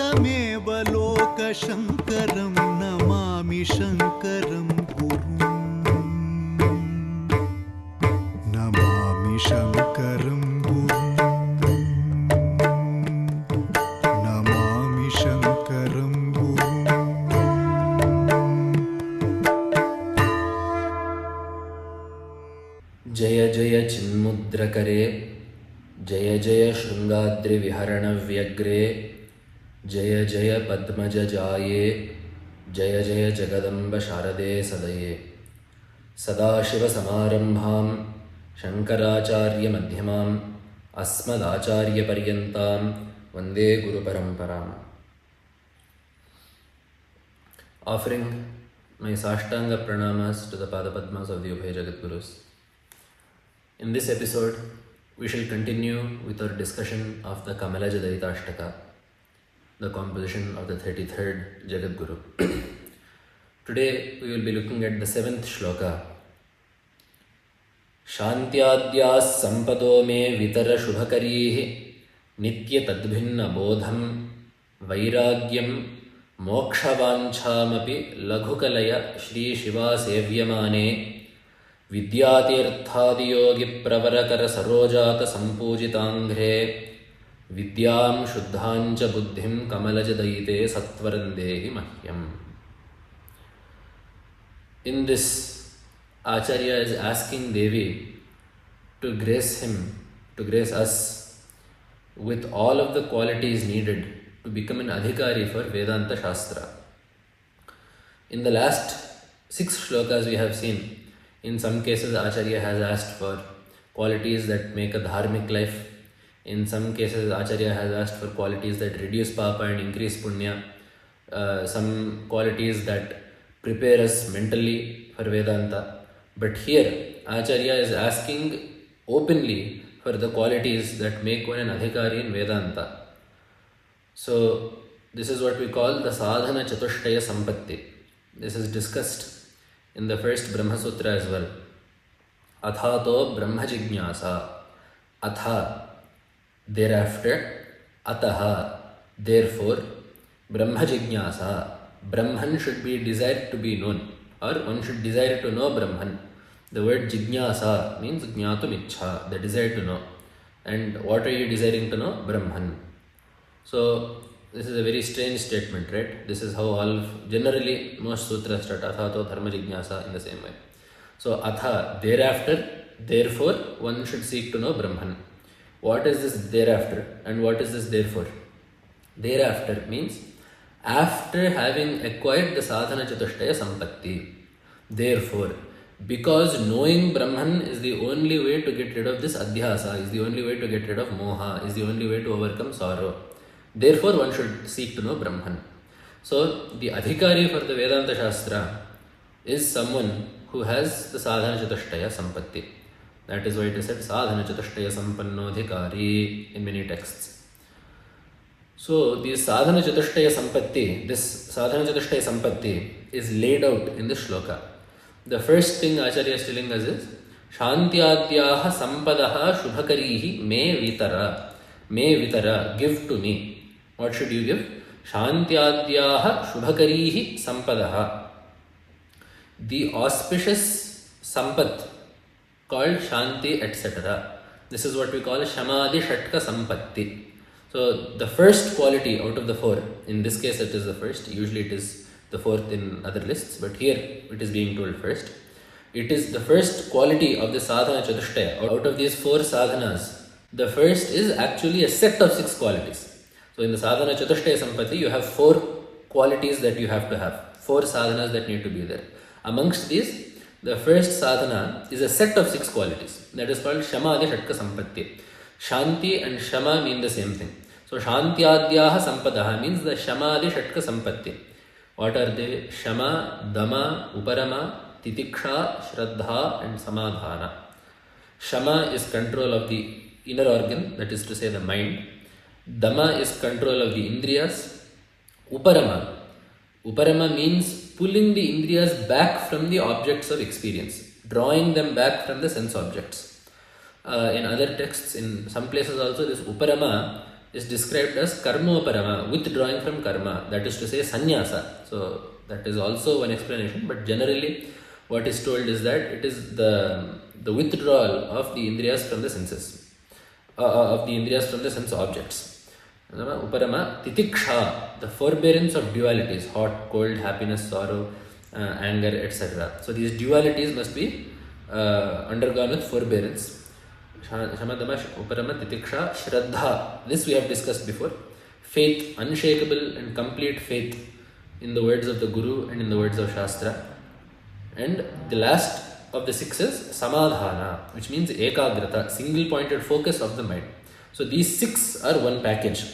शङ्करमेव लोकशङ्करं नमामि शङ्करं गुरुं नमामि शङ्करं गुरुं नमामि शङ्करं गुरुं। जय जय चिन्मुद्रकरे जय जय शृङ्गाद्रिविहरणव्यग्रे जय जय पद्मजजाये जय जय जगदम्ब शारदे सदये सदाशिवसमारम्भां शङ्कराचार्यमध्यमाम् अस्मदाचार्यपर्यन्तां वन्दे गुरुपरम्पराम्. Offering my Sashtanga Pranamas to the Padapadmas of the Ubhay Jagadgurus. In this episode, we shall continue with our discussion of the Kamalajadaitashtaka, the composition of the 33rd Jagadguru. Today, we will be looking at the 7th shloka. Shantyadhyas sampado me vitara shubhakarihi nitya tadbhinna bodham vairagyam mokshavanchamapi laghukalaya Shri Shiva sevyamane विद्यातीर्थादियोगि प्रवरकर सरोजात संपूजितांघ्रे विद्यां शुद्धांच बुद्धिं कमलजदयिते सत्वरंदेहि मह्यम. In this, Acharya is asking Devi to grace him, to grace us with all of the qualities needed to become an adhikari for Vedanta Shastra. In the last 6 shlokas we have seen, in some cases Acharya has asked for qualities that make a dharmic life. In some cases Acharya has asked for qualities that reduce papa and increase punya. Some qualities that prepare us mentally for Vedanta. But here Acharya is asking openly for the qualities that make one an adhikari in Vedanta. So this is what we call the sadhana chatushtaya sampatti. This is discussed in the first Brahma Sutra as well. Athato Brahma Jignasa. Atha, thereafter. Ataha, therefore. Brahma Jignasa. Brahman should be desired to be known, or one should desire to know Brahman. The word Jignasa means Jnatum Ichha, the desire to know. And what are you desiring to know? Brahman. So this is a very strange statement, right? This is how generally most sutras start, athato dharma jignasa, in the same way. So atha, thereafter, therefore, one should seek to know Brahman. What is this thereafter and what is this therefore? Thereafter means after having acquired the sadhana chatushtaya sampatti. Therefore, because knowing Brahman is the only way to get rid of this adhyasa, is the only way to get rid of moha, is the only way to overcome sorrow. Therefore, one should seek to know Brahman. So, the adhikari for the Vedanta Shastra is someone who has the sadhana chatushtaya sampatti. That is why it is said sadhana chatushtaya sampanno adhikari in many texts. So, this sadhana chatushtaya sampatti is laid out in this shloka. The first thing Acharya is telling us is Shantyadhyaha sampadaha shubhakarihi me vitara. Me vitara, give to me. What should you give? Shantyadhyaha shubhakarihi sampadaha. The auspicious sampat called Shanti, etc. This is what we call Shamadhi Shatka Sampatti. So the first quality out of the 4, in this case it is the first, usually it is the 4th in other lists, but here it is being told first. It is the first quality of the sadhana chatushtaya. Out of these 4 sadhanas, the first is actually a set of 6 qualities. So in the sadhana chatushtaya sampatti, you have 4 qualities that you have to have. 4 sadhanas that need to be there. Amongst these, the first sadhana is a set of 6 qualities. That is called Shamadhi Shatka Sampatti. Shanti and Shama mean the same thing. So Shantyadhyaha Sampadaha means the Shamadhi Shatka Sampatti. What are they? Shama, Dama, Uparama, Titiksha, Shraddha and Samadhana. Shama is control of the inner organ, that is to say the mind. Dama is control of the indriyas. Uparama means pulling the indriyas back from the objects of experience, drawing them back from the sense objects. In other texts, in some places also, this Uparama is described as karmoparama, withdrawing from karma, that is to say sannyasa. So that is also one explanation, but generally what is told is that it is the withdrawal of the indriyas from the senses, of the indriyas from the sense objects. Uparama titiksha, the forbearance of dualities, hot, cold, happiness, sorrow, anger, etc. So these dualities must be undergone with forbearance. Shamadama uparama titiksha shraddha, this we have discussed before. Faith, unshakable and complete faith in the words of the Guru and in the words of Shastra. And the last of the 6 is samadhana, which means ekagrata, single pointed focus of the mind. So these 6 are one package,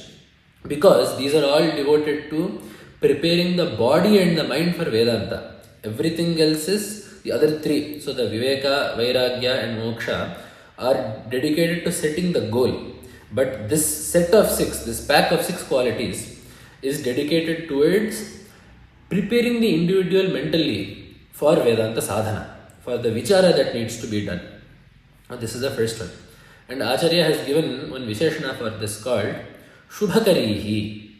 because these are all devoted to preparing the body and the mind for Vedanta. Everything else is the other 3. So the Viveka, Vairagya and Moksha are dedicated to setting the goal. But this set of 6, this pack of 6 qualities is dedicated towards preparing the individual mentally for Vedanta sadhana, for the vichara that needs to be done. Now this is the first one. And Acharya has given one Visheshana for this called Shubhakarihi.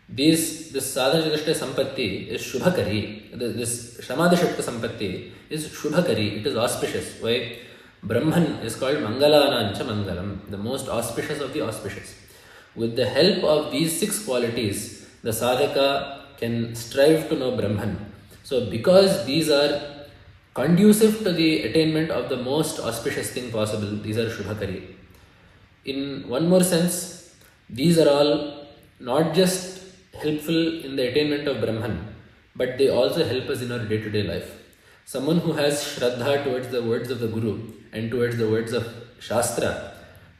This sadhana chatushta sampatti is Shubhakari. This Shamadhishatka sampatti is Shubhakari. It is auspicious. Why? Brahman is called Mangalanancha Mangalam, the most auspicious of the auspicious. With the help of these 6 qualities, the sadhaka can strive to know Brahman. So because these are conducive to the attainment of the most auspicious thing possible, these are Shubhakari. In one more sense, these are all not just helpful in the attainment of Brahman, but they also help us in our day-to-day life. Someone who has Shraddha towards the words of the Guru and towards the words of Shastra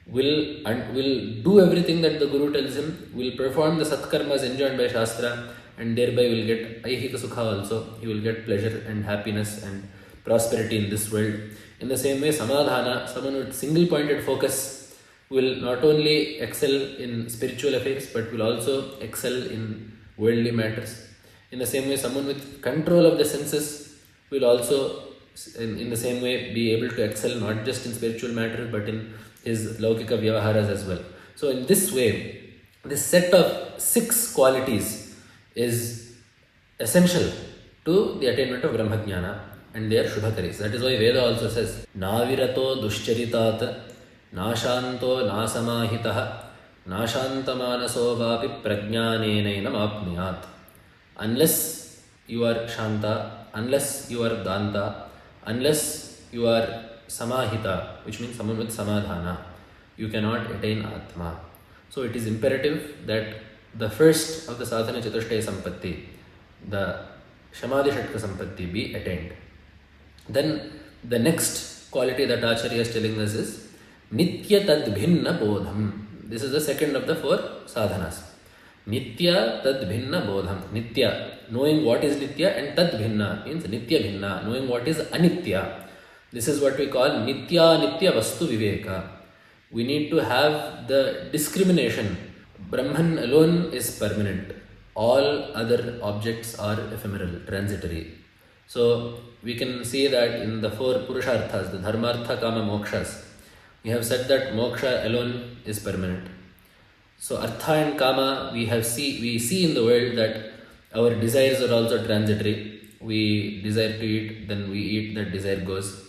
will do everything that the Guru tells him, will perform the Satkarmas enjoined by Shastra, and thereby will get Aihika Sukha also. He will get pleasure and happiness and prosperity in this world. In the same way, Samadhana, someone with single-pointed focus, will not only excel in spiritual affairs, but will also excel in worldly matters. In the same way, someone with control of the senses will also, in the same way, be able to excel not just in spiritual matters, but in his Laukika Vyavaharas as well. So in this way, this set of 6 qualities is essential to the attainment of Brahmajnana, and they are Shubhakaris. That is why Veda also says, Navirato duscharitat, Nashanto nasamahitah, Nashantamanaso vapi prajnanenainam apniyat. Unless you are Shanta, unless you are Danta, unless you are Samahita, which means someone with Samadhana, you cannot attain Atma. So it is imperative that the first of the sadhana chatushtaya sampatti, the Shamadhishatka sampatti, be attained. Then the next quality that Acharya is telling us is Nitya Tadbhinna Bodham. This is the second of the 4 sadhanas. Nitya Tadbhinna Bodham. Nitya, knowing what is Nitya, and Tadbhinna means Nitya Bhinna, knowing what is Anitya. This is what we call Nitya Nitya Vastu Viveka. We need to have the discrimination. Brahman alone is permanent. All other objects are ephemeral, transitory. So we can see that in the 4 Purusharthas, the Dharmartha, Kama, Mokshas, we have said that Moksha alone is permanent. So Artha and Kama, we see in the world that our desires are also transitory. We desire to eat, then we eat, that desire goes.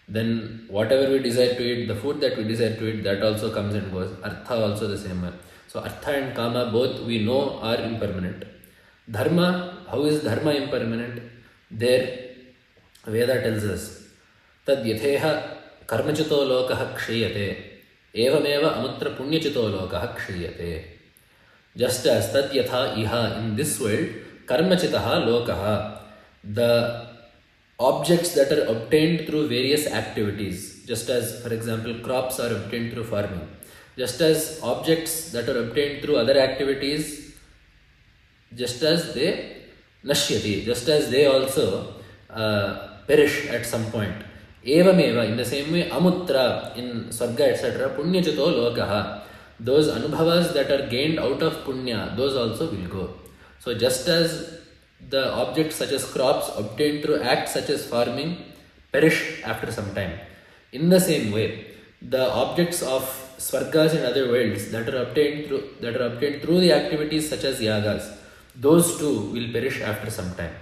Then whatever we desire to eat, the food that we desire to eat, that also comes and goes. Artha also the same way. So Artha and Kama both we know are impermanent. Dharma, how is Dharma impermanent? There Veda tells us, Tad yatheha karmachito lokaha kshiyate, evameva amutra punyachito lokaha kshiyate. Just as Tad yatha iha, in this world, karmachitaha lokaha, the objects that are obtained through various activities, just as, for example, crops are obtained through farming, just as objects that are obtained through other activities, just as they nashyati, just as they also perish at some point. Evameva, in the same way, amutra, in Swarga, etc., punyachito lokaha, those anubhavas that are gained out of punya, those also will go. So just as the objects such as crops obtained through acts such as farming perish after some time, in the same way, the objects of swargas in other worlds that are obtained through the activities such as yagas, those too will perish after some time.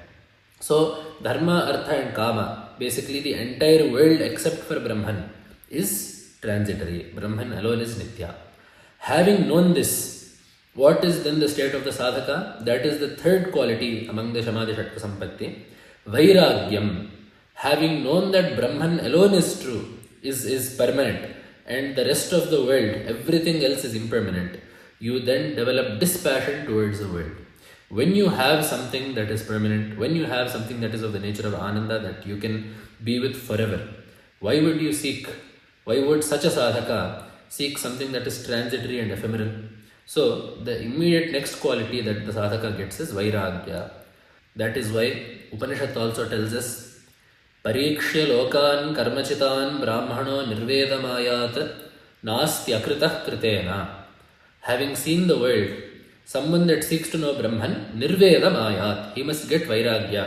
So dharma, artha and kama, basically the entire world except for Brahman, is transitory. Brahman alone is nitya. Having known this, what is then the state of the sadhaka? That is the third quality among the Shamadhi Shattva Sampatti. Vairagyam. Having known that Brahman alone is true, is permanent, and the rest of the world, everything else is impermanent, you then develop dispassion towards the world. When you have something that is permanent, when you have something that is of the nature of ananda that you can be with forever, why would such a sadhaka seek something that is transitory and ephemeral? So the immediate next quality that the sadhaka gets is vairagya. That is why Upanishad also tells us, Parikshya lokan karmachitan brahmano nirvedamayat nasti akritah kritena. Having seen the world, someone that seeks to know Brahman, nirvedamayat, he must get vairagya.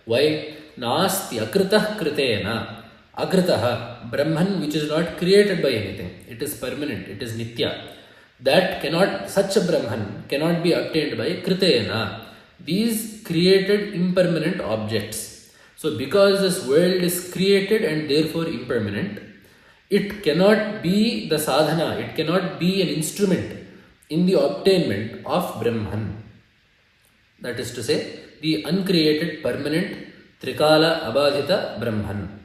Why? Nasti akritah kritena. Akritaha, Brahman which is not created by anything. It is permanent, it is nitya. Such a Brahman cannot be obtained by kritena. These created impermanent objects. So because this world is created and therefore impermanent, it cannot be the sadhana, it cannot be an instrument in the obtainment of Brahman. That is to say, the uncreated, permanent, trikala, abadhita Brahman.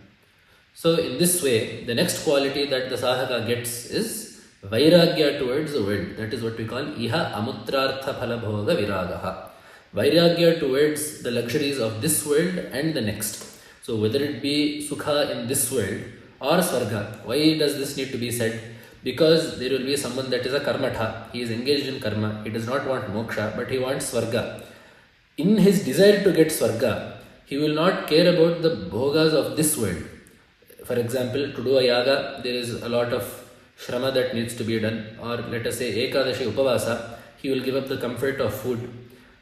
So in this way, the next quality that the sadhaka gets is vairagya towards the world. That is what we call iha amutrartha phala bhoga viragaha. Vairagya towards the luxuries of this world and the next. So whether it be sukha in this world or swarga. Why does this need to be said? Because there will be someone that is a karmatha. He is engaged in karma. He does not want moksha, but he wants swarga. In his desire to get swarga, he will not care about the bhogas of this world. For example, to do a yaga, there is a lot of shrama that needs to be done. Or let us say Ekadashi Upavasa, he will give up the comfort of food.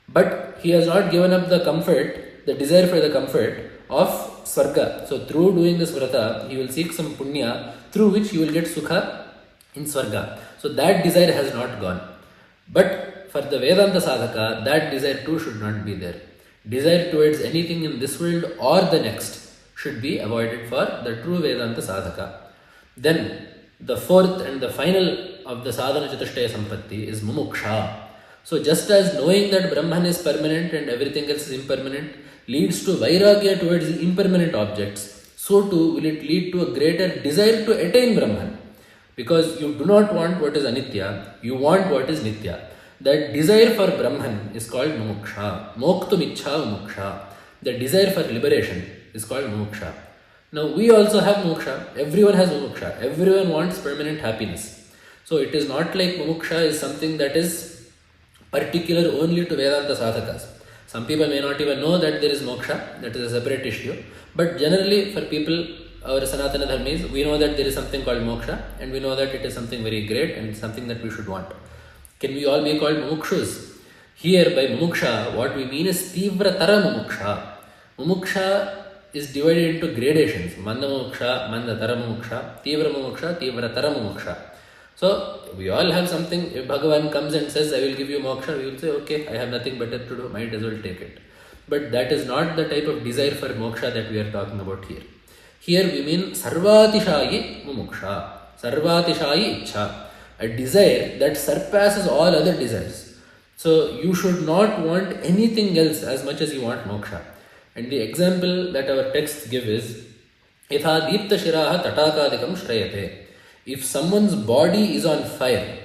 But he has not given up the comfort, the desire for the comfort of swarga. So through doing this vrata, he will seek some punya through which he will get sukha in swarga. So that desire has not gone. But for the Vedanta sadhaka, that desire too should not be there. Desire towards anything in this world or the next should be avoided for the true Vedanta sadhaka. Then the fourth and the final of the sadhana chatushtaya sampatti is mumuksha. So just as knowing that Brahman is permanent and everything else is impermanent leads to vairagya towards the impermanent objects, so too will it lead to a greater desire to attain Brahman. Because you do not want what is anitya, you want what is nitya. That desire for Brahman is called mumuksha. Moktum ichha mumuksha. The desire for liberation is called mumuksha. Now we also have mumuksha. Everyone has mumuksha. Everyone wants permanent happiness. So it is not like mumuksha is something that is particular only to Vedanta sadhakas. Some people may not even know that there is moksha, that is a separate issue. But generally for people, our Sanatana Dharmis, we know that there is something called moksha and we know that it is something very great and something that we should want. Can we all be called mumukshus? Here by mumuksha, what we mean is tivra tara mumuksha. Mumuksha is divided into gradations. Manda mumuksha, manda tara mumuksha, tivra tara mumuksha. So we all have something. If Bhagavan comes and says, I will give you moksha, we will say, okay, I have nothing better to do, might as well take it. But that is not the type of desire for moksha that we are talking about here. Here we mean sarvatishayi mumuksha, sarvatishayi ichha, a desire that surpasses all other desires. So you should not want anything else as much as you want moksha. And the example that our texts give is, Yatha deepta shiraha tatakadikam shrayate. If someone's body is on fire,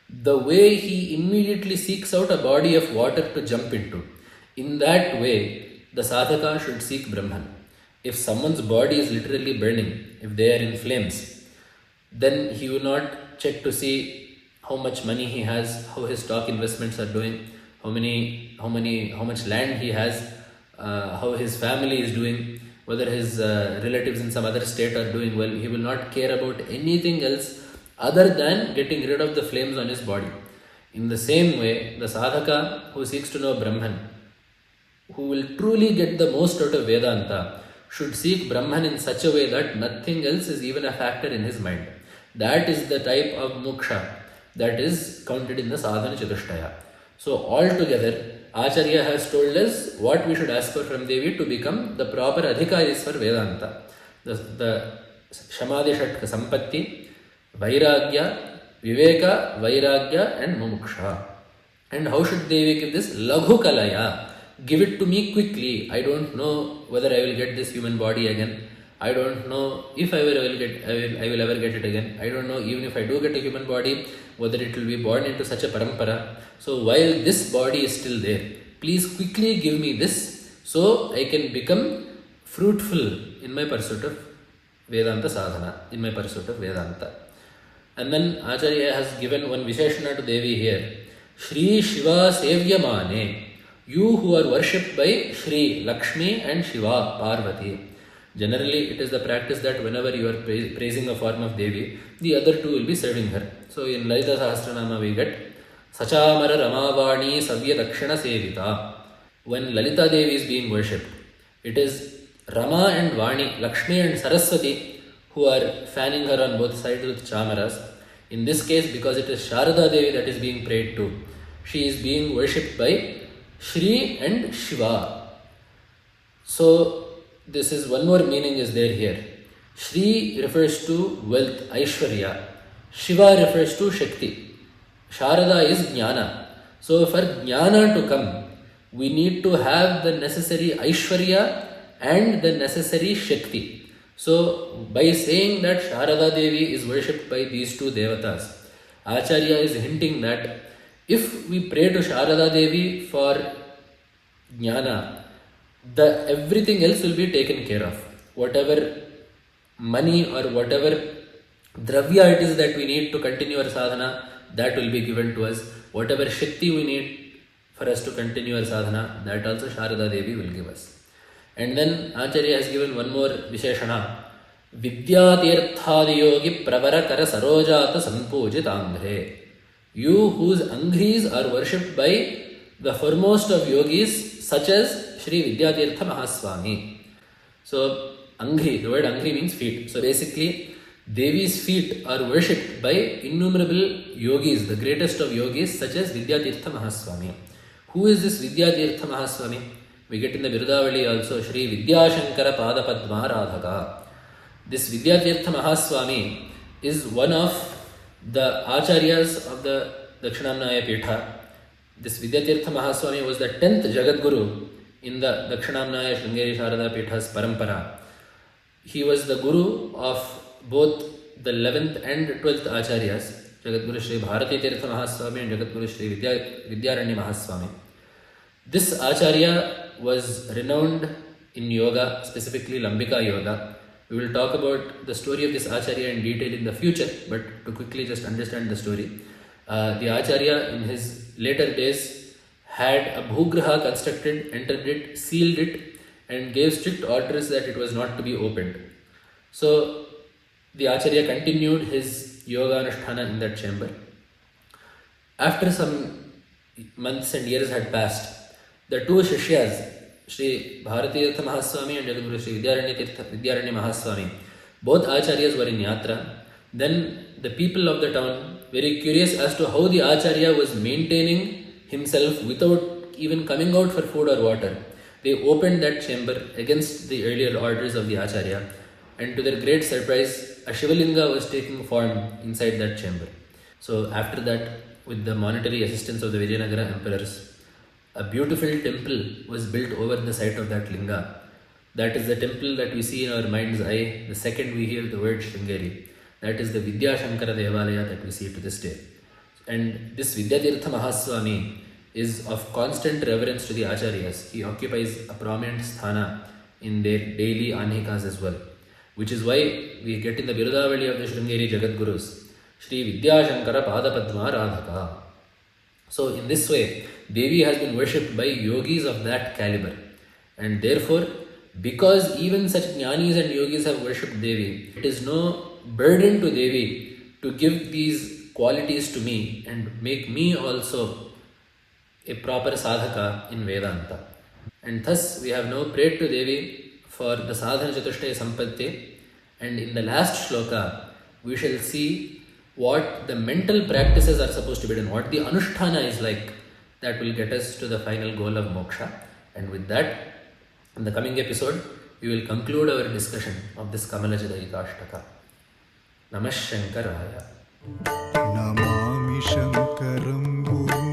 the way he immediately seeks out a body of water to jump into, in that way, the sadhaka should seek Brahman. If someone's body is literally burning, if they are in flames, then he will not check to see how much money he has, how his stock investments are doing, how much land he has, how his family is doing, whether his relatives in some other state are doing well. He will not care about anything else other than getting rid of the flames on his body. In the same way, the sadhaka who seeks to know Brahman, who will truly get the most out of Vedanta, should seek Brahman in such a way that nothing else is even a factor in his mind. That is the type of moksha that is counted in the sadhana chatushtaya. So altogether, Acharya has told us what we should ask for from Devi to become the proper adhikaris for Vedanta. The Shamadhi Shatka Sampatti, Vairagya, Viveka, Vairagya and Mumuksha. And how should Devi give this? Laghu Kalaya. Give it to me quickly. I don't know whether I will get this human body again. I don't know if I will ever get it again. I don't know even if I do get a human body, whether it will be born into such a parampara. So while this body is still there, please quickly give me this so I can become fruitful in my pursuit of Vedanta sadhana, in my pursuit of Vedanta. And then Acharya has given one Visheshana to Devi here. Shri Shiva Sevyamane. You who are worshipped by Shri, Lakshmi and Shiva, Parvati. Generally, it is the practice that whenever you are praising a form of Devi, the other two will be serving her. So in Lalita Sahasranama we get Sachamara Ramavani Savya Dakshina Sevita. When Lalita Devi is being worshipped, it is Rama and Vani, Lakshmi and Saraswati who are fanning her on both sides with chamaras. In this case, because it is Sharada Devi that is being prayed to, she is being worshipped by Shri and Shiva. So this is one more meaning is there here. Shri refers to wealth, Aishwarya. Shiva refers to Shakti. Sharada is Jnana. So for Jnana to come, we need to have the necessary Aishwarya and the necessary Shakti. So by saying that Sharada Devi is worshipped by these two devatas, Acharya is hinting that if we pray to Sharada Devi for Jnana, everything else will be taken care of. Whatever money or whatever dravya it is that we need to continue our sadhana, that will be given to us. Whatever Shakti we need for us to continue our sadhana, that also Sharada Devi will give us. And then Acharya has given one more Visheshana. Vidyatirthadiyogi Pravarakara Sarojata Sanpujit Angre. You whose Anghris are worshipped by the foremost of yogis such as Shri Vidyatirtha Mahaswami. So Angri, the word Angri means feet. So basically Devi's feet are worshipped by innumerable yogis, the greatest of yogis such as Vidyatirtha Mahaswami. Who is this Vidyatirtha Mahaswami? We get in the Birudavali also Shri Vidyashankara Padapadma Radhaka. This Vidyatirtha Mahaswami is one of the Acharyas of the Dakshinamnaya Peetha. This Vidyatirtha Mahaswami was the 10th Jagadguru in the Dakshinamnaya Sringeri Sharada Peetha's Parampara. He was the Guru of both the 11th and 12th Acharyas, Jagadguru Shri Bharati Tirtha Mahaswami and Jagadguru Shri Vidyaranya Mahaswami. This Acharya was renowned in yoga, specifically Lambika Yoga. We will talk about the story of this Acharya in detail in the future, but to quickly just understand the story. The Acharya in his later days had a bhugraha constructed, entered it, sealed it and gave strict orders that it was not to be opened. So the Acharya continued his yoga anusthana in that chamber. After some months and years had passed, the two Shishyas, Shri Bharati Tirtha Mahaswami and Jagadguru Shri Vidyaranya Mahaswami, both Acharyas were in Yatra. Then the people of the town, very curious as to how the Acharya was maintaining himself without even coming out for food or water, they opened that chamber against the earlier orders of the Acharya, and to their great surprise, a Shivalinga was taking form inside that chamber. So after that, with the monetary assistance of the Vijayanagara emperors, a beautiful temple was built over the site of that linga. That is the temple that we see in our mind's eye the second we hear the word Sringeri. That is the Vidyashankara Devalaya that we see to this day. And this Vidyatirtha Mahaswami is of constant reverence to the Acharyas. He occupies a prominent sthana in their daily anhikas as well. Which is why we get in the Birudavali of the Sringeri Jagadgurus, Shri Vidyashankara Padapadma Radhaka. So in this way, Devi has been worshipped by yogis of that caliber. And therefore, because even such jnanis and yogis have worshipped Devi, it is no burden to Devi to give these qualities to me and make me also a proper sadhaka in Vedanta. And thus we have now prayed to Devi for the sadhana chatushtaya sampatti, and in the last shloka we shall see what the mental practices are supposed to be done, what the anusthana is like, that will get us to the final goal of moksha. And with that, in the coming episode, we will conclude our discussion of this Kamalajadayikashtaka. Namah Shankaraya. Namami Shankaram Guru.